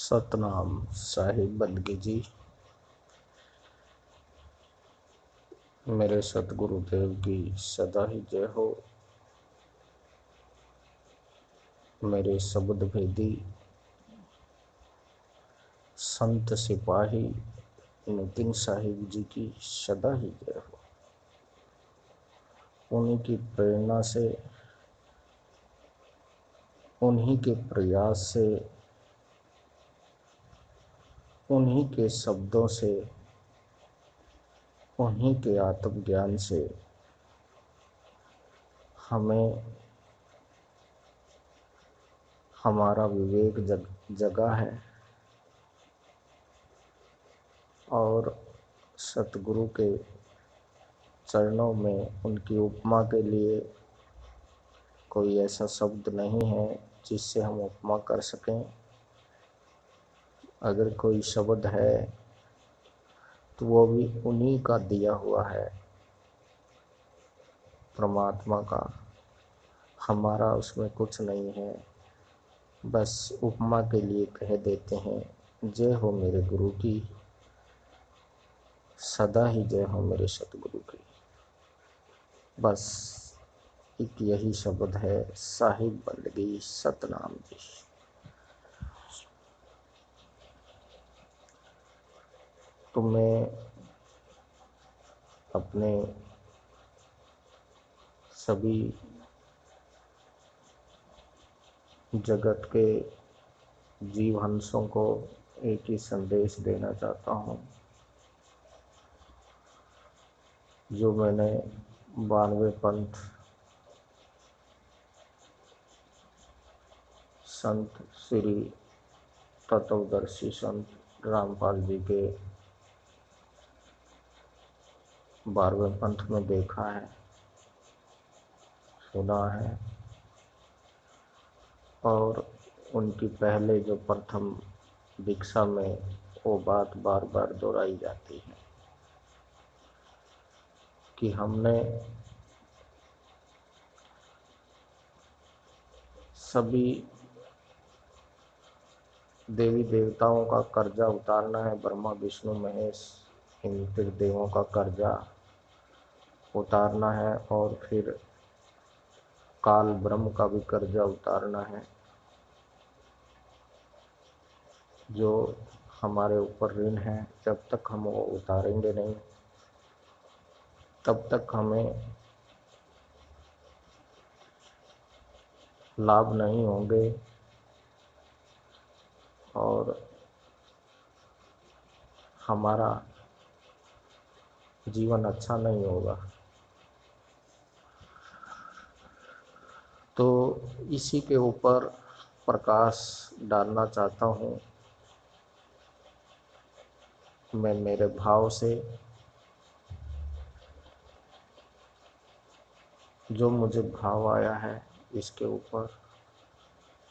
सतनाम साहिब बंदगी जी। मेरे सतगुरुदेव की सदा ही जय हो। मेरे शब्द भेदी संत सिपाही नितिन साहिब जी की सदा ही जय हो। उन्हीं की प्रेरणा से, उन्हीं के प्रयास से, उन्हीं के शब्दों से, उन्हीं के आत्मज्ञान से हमें हमारा विवेक जगा है और सतगुरु के चरणों में उनकी उपमा के लिए कोई ऐसा शब्द नहीं है जिससे हम उपमा कर सकें। अगर कोई शब्द है तो वो भी उन्हीं का दिया हुआ है, परमात्मा का। हमारा उसमें कुछ नहीं है, बस उपमा के लिए कह देते हैं। जय हो मेरे गुरु की, सदा ही जय हो मेरे सतगुरु की। बस एक यही शब्द है, साहिब बंदगी सतनाम जी। तो मैं अपने सभी जगत के जीव हंसों को एक ही संदेश देना चाहता हूँ, जो मैंने 92 पंथ संत श्री तत्वदर्शी संत रामपाल जी के 12वें पंथ में देखा है, सुना है, और उनकी पहले जो प्रथम दीक्षा में वो बात बार बार दोहराई जाती है कि हमने सभी देवी देवताओं का कर्जा उतारना है। ब्रह्मा विष्णु महेश इन त्रिदेवों का कर्जा उतारना है और फिर काल ब्रह्म का भी कर्जा उतारना है। जो हमारे ऊपर ऋण है, जब तक हम वो उतारेंगे नहीं तब तक हमें लाभ नहीं होंगे और हमारा जीवन अच्छा नहीं होगा। तो इसी के ऊपर प्रकाश डालना चाहता हूँ मैं मेरे भाव से। जो मुझे भाव आया है इसके ऊपर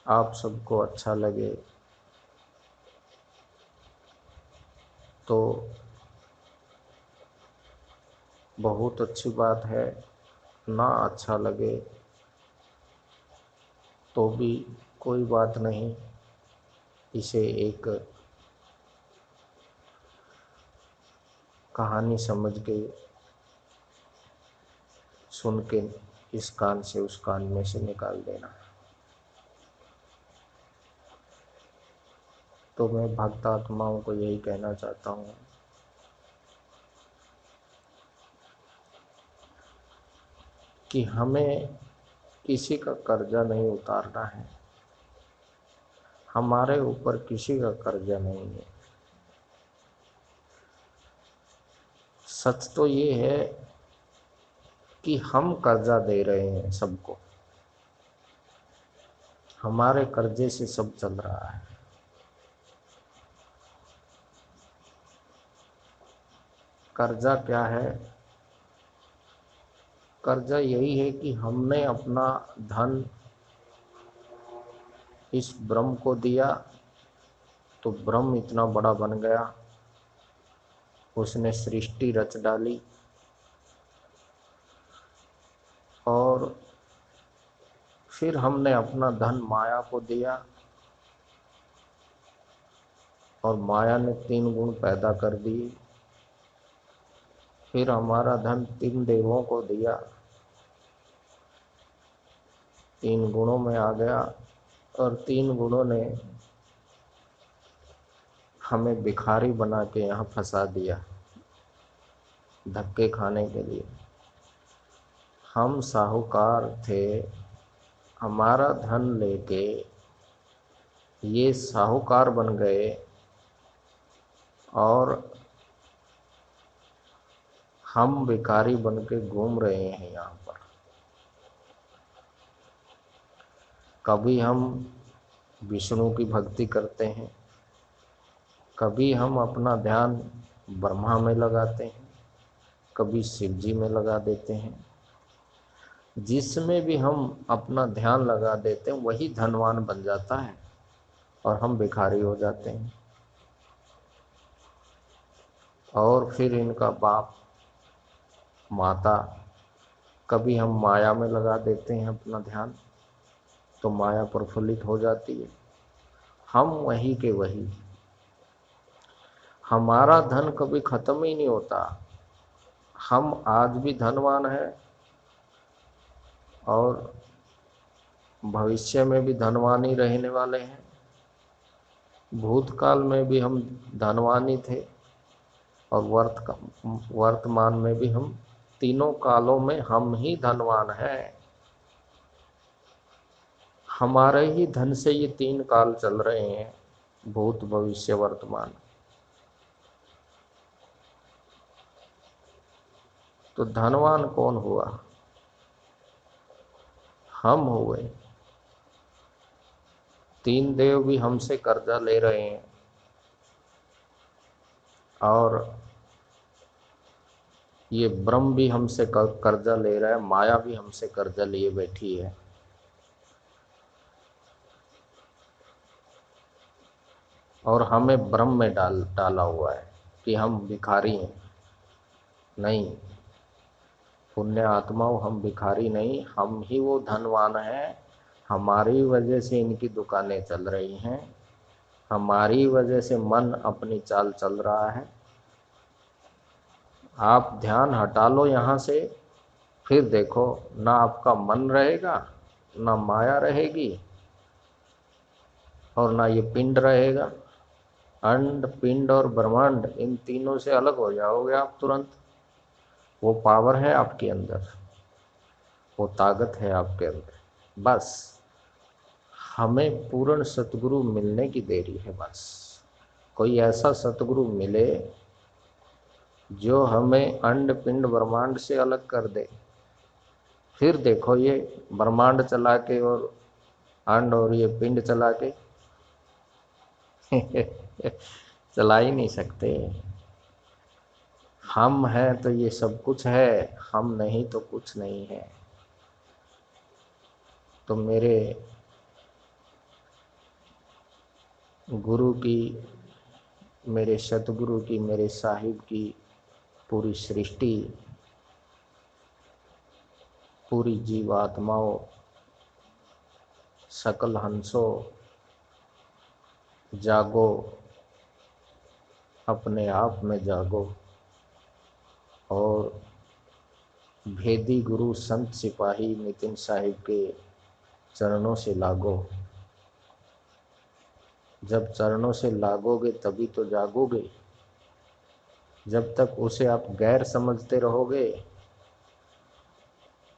आप सबको अच्छा लगे तो बहुत अच्छी बात है, ना अच्छा लगे तो भी कोई बात नहीं। इसे एक कहानी समझ के सुन के इस कान से उस कान में से निकाल देना। तो मैं भक्त आत्माओं को यही कहना चाहता हूँ कि हमें किसी का कर्जा नहीं उतारना है, हमारे ऊपर किसी का कर्जा नहीं है। सच तो ये है कि हम कर्जा दे रहे हैं सबको, हमारे कर्जे से सब चल रहा है। कर्जा क्या है? कर्जा यही है कि हमने अपना धन इस ब्रह्म को दिया तो ब्रह्म इतना बड़ा बन गया, उसने सृष्टि रच डाली और फिर हमने अपना धन माया को दिया और माया ने 3 गुण पैदा कर दिए। फिर हमारा धन 3 देवों को दिया, 3 गुणों में आ गया, और 3 गुणों ने हमें भिखारी बना के यहाँ फंसा दिया धक्के खाने के लिए। हम साहूकार थे, हमारा धन लेके ये साहूकार बन गए और हम भिखारी बन के घूम रहे हैं यहाँ पर। कभी हम विष्णु की भक्ति करते हैं, कभी हम अपना ध्यान ब्रह्मा में लगाते हैं, कभी शिव जी में लगा देते हैं। जिसमें भी हम अपना ध्यान लगा देते हैं वही धनवान बन जाता है और हम भिखारी हो जाते हैं। और फिर इनका बाप माता, कभी हम माया में लगा देते हैं अपना ध्यान तो माया प्रफुल्लित हो जाती है। हम वही के वही, हमारा धन कभी खत्म ही नहीं होता। हम आज भी धनवान हैं और भविष्य में भी धनवान ही रहने वाले हैं। भूतकाल में भी हम धनवान ही थे और वर्तमान में भी हम, तीनों कालों में हम ही धनवान हैं। हमारे ही धन से ये 3 काल चल रहे हैं, भूत भविष्य वर्तमान। तो धनवान कौन हुआ? हम हुए। 3 देव भी हमसे कर्जा ले रहे हैं और ये ब्रह्म भी हमसे कर्जा ले रहा है, माया भी हमसे कर्जा लिए बैठी है। और हमें ब्रह्म में डाला हुआ है कि हम भिखारी हैं। नहीं पुण्य आत्माओं, हम भिखारी नहीं, हम ही वो धनवान हैं। हमारी वजह से इनकी दुकानें चल रही हैं, हमारी वजह से मन अपनी चाल चल रहा है। आप ध्यान हटा लो यहाँ से, फिर देखो ना आपका मन रहेगा, ना माया रहेगी और ना ये पिंड रहेगा। अंड, पिंड और ब्रह्मांड, इन तीनों से अलग हो जाओगे आप तुरंत। वो पावर है आपके अंदर, वो ताकत है आपके अंदर। बस हमें पूर्ण सतगुरु मिलने की देरी है। बस कोई ऐसा सतगुरु मिले जो हमें अंड पिंड ब्रह्मांड से अलग कर दे। फिर देखो ये ब्रह्मांड चला के और अंड और ये पिंड चला के चला ही नहीं सकते। हम हैं तो ये सब कुछ है, हम नहीं तो कुछ नहीं है। तो मेरे गुरु की, मेरे सतगुरु की, मेरे साहिब की पूरी सृष्टि, पूरी जीवात्माओं, सकल हंसों, जागो, अपने आप में जागो और भेदी गुरु संत सिपाही नितिन साहिब के चरणों से लागो। जब चरणों से लागोगे तभी तो जागोगे। जब तक उसे आप गैर समझते रहोगे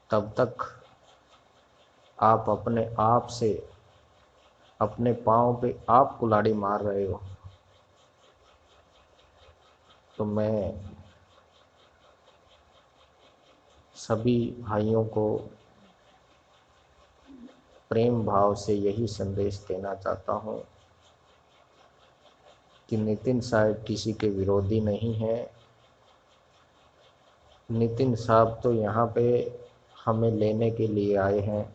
तब तक आप अपने आप से, अपने पाँव पे आप कुल्हाड़ी मार रहे हो। तो मैं सभी भाइयों को प्रेम भाव से यही संदेश देना चाहता हूँ कि नितिन साहब किसी के विरोधी नहीं है। नितिन साहब तो यहाँ पे हमें लेने के लिए आए हैं,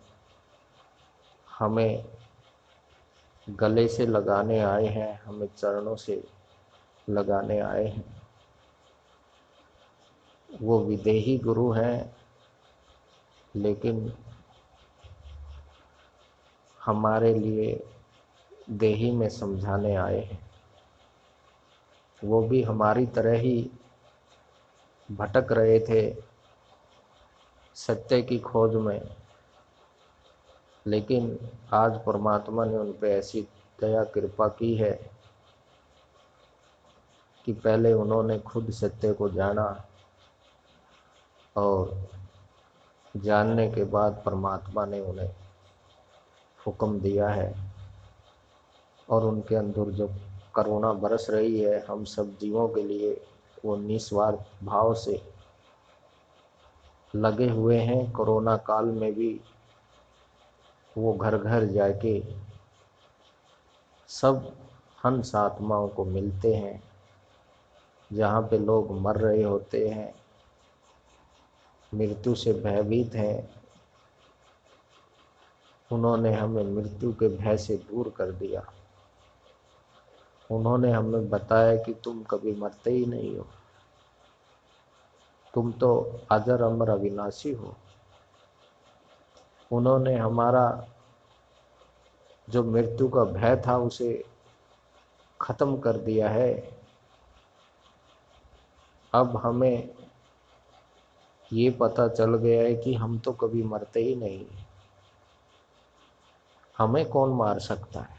हमें गले से लगाने आए हैं, हमें चरणों से लगाने आए हैं। वो विदेही गुरु हैं लेकिन हमारे लिए देही में समझाने आए हैं। वो भी हमारी तरह ही भटक रहे थे सत्य की खोज में, लेकिन आज परमात्मा ने उन पे ऐसी दया कृपा की है कि पहले उन्होंने खुद सत्य को जाना और जानने के बाद परमात्मा ने उन्हें हुक्म दिया है और उनके अंदर जो करुणा बरस रही है हम सब जीवों के लिए, वो निस्वार्थ भाव से लगे हुए हैं। कोरोना काल में भी वो घर घर जाके सब हंस आत्माओं को मिलते हैं, जहाँ पे लोग मर रहे होते हैं, मृत्यु से भयभीत हैं, उन्होंने हमें मृत्यु के भय से दूर कर दिया। उन्होंने हमें बताया कि तुम कभी मरते ही नहीं हो, तुम तो अजर अमर अविनाशी हो। उन्होंने हमारा जो मृत्यु का भय था उसे खत्म कर दिया है। अब हमें ये पता चल गया है कि हम तो कभी मरते ही नहीं, हमें कौन मार सकता है।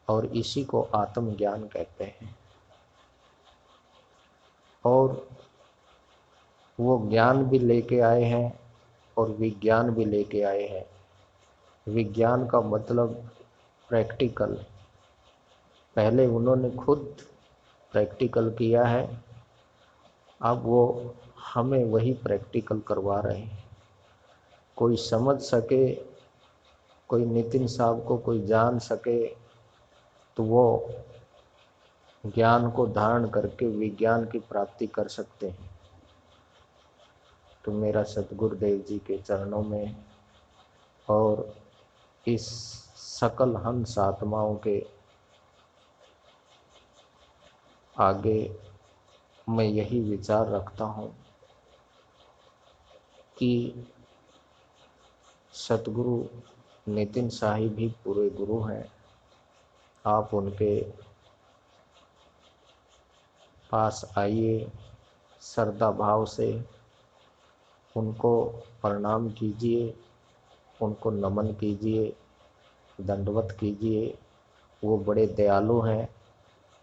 और इसी को आत्मज्ञान कहते हैं। और वो ज्ञान भी लेके आए हैं और विज्ञान भी लेके आए हैं। विज्ञान का मतलब प्रैक्टिकल, पहले उन्होंने खुद प्रैक्टिकल किया है, अब वो हमें वही प्रैक्टिकल करवा रहे हैं। कोई समझ सके, कोई नितिन साहब को कोई जान सके तो वो ज्ञान को धारण करके विज्ञान की प्राप्ति कर सकते हैं। तो मेरा सतगुरुदेव जी के चरणों में और इस सकल हंस आत्माओं के आगे मैं यही विचार रखता हूँ कि सतगुरु नितिन साहिब भी पूरे गुरु हैं। आप उनके पास आइए, श्रद्धा भाव से उनको प्रणाम कीजिए, उनको नमन कीजिए, दंडवत कीजिए। वो बड़े दयालु हैं।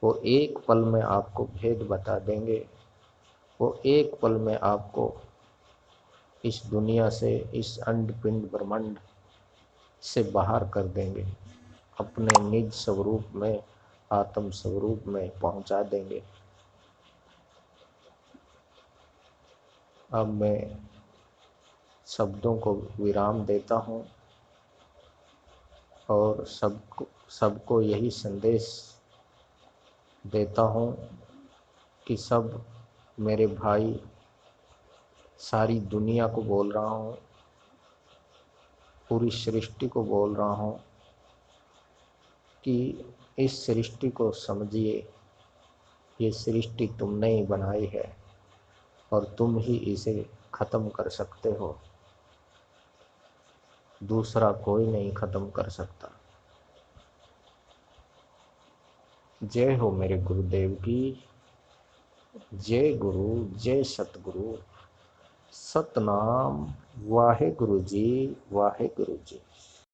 वो एक पल में आपको भेद बता देंगे। वो एक पल में आपको इस दुनिया से, इस अंड पिंड ब्रह्मांड से बाहर कर देंगे, अपने निज स्वरूप में, आत्म स्वरूप में पहुंचा देंगे। अब मैं शब्दों को विराम देता हूँ और सबको यही संदेश देता हूँ कि सब मेरे भाई, सारी दुनिया को बोल रहा हूँ, पूरी सृष्टि को बोल रहा हूँ कि इस सृष्टि को समझिए। ये सृष्टि तुमने ही बनाई है और तुम ही इसे खत्म कर सकते हो, दूसरा कोई नहीं खत्म कर सकता। जय हो मेरे गुरुदेव की। जय गुरु, जय सतगुरु। सतनाम वाहे गुरु जी, वाहे गुरु जी।